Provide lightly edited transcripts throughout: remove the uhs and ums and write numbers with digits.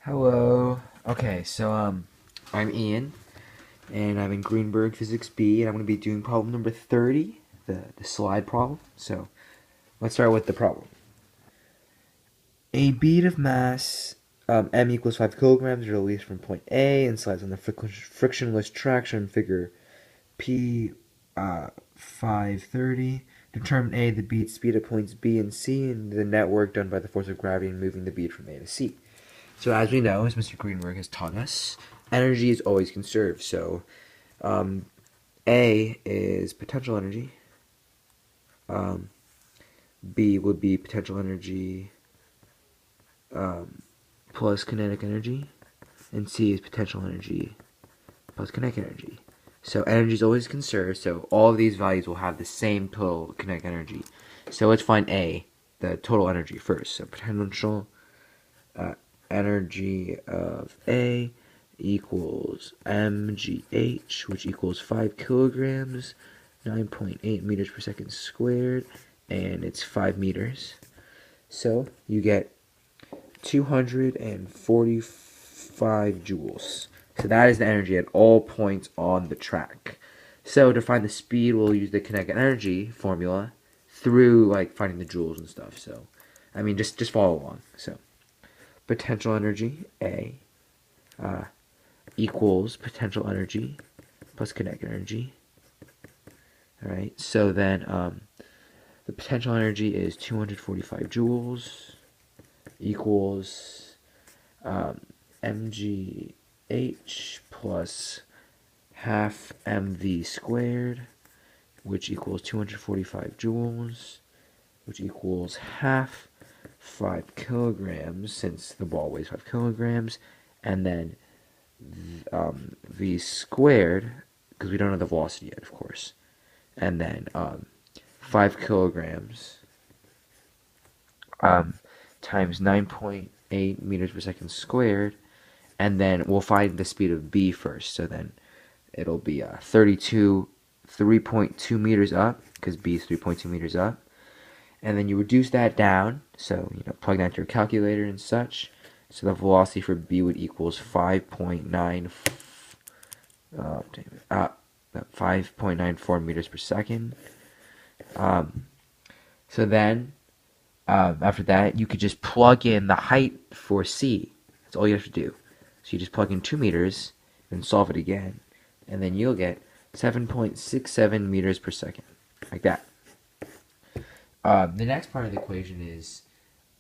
Hello. Okay, so I'm Ian, and I'm in Greenberg Physics B, and I'm going to be doing problem number 30, the slide problem. So let's start with the problem. A bead of mass m equals 5 kilograms is released from point A and slides on the frictionless traction figure P 530. Determine A, the bead speed at points B and C, and the net work done by the force of gravity in moving the bead from A to C. So as we know, as Mr. Greenberg has taught us, energy is always conserved. So A is potential energy. B would be potential energy plus kinetic energy. And C is potential energy plus kinetic energy. So energy is always conserved, so all of these values will have the same total kinetic energy. So let's find A, the total energy first. So potential energy of A equals mgh, which equals 5 kilograms, 9.8 meters per second squared, and it's 5 meters. So you get 245 joules. So that is the energy at all points on the track. So to find the speed, we'll use the kinetic energy formula through like finding the joules and stuff. So, I mean, just follow along. So, potential energy A equals potential energy plus kinetic energy. All right. So then, the potential energy is 245 joules equals mgh plus half mv squared, which equals 245 joules, which equals half 5 kilograms, since the ball weighs 5 kilograms, and then v squared, because we don't know the velocity yet, of course, and then 5 kilograms times 9.8 meters per second squared, and then we'll find the speed of B first. So then it'll be 3.2 meters up, because B is 3.2 meters up. And then you reduce that down, so plug that into your calculator and such. So the velocity for B would equals 5.94 meters per second. So then after that, you could just plug in the height for C. That's all you have to do. So you just plug in 2 meters, and solve it again, and then you'll get 7.67 meters per second, like that. The next part of the equation is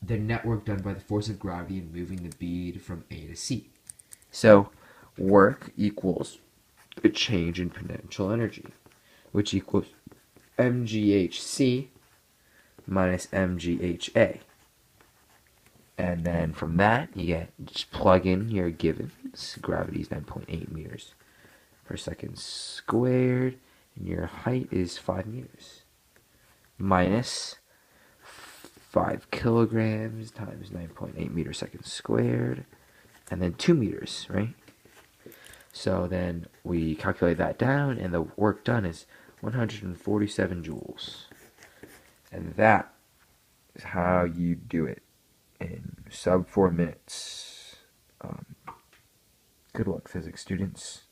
the net work done by the force of gravity in moving the bead from A to C. So work equals a change in potential energy, which equals mghc minus mgha. And then from that, you just plug in your givens. Gravity is 9.8 meters per second squared, and your height is 5 meters. Minus 5 kilograms times 9.8 meters per second squared, and then 2 meters, right? So then we calculate that down, and the work done is 147 joules. And that is how you do it in sub 4 minutes. Good luck, physics students.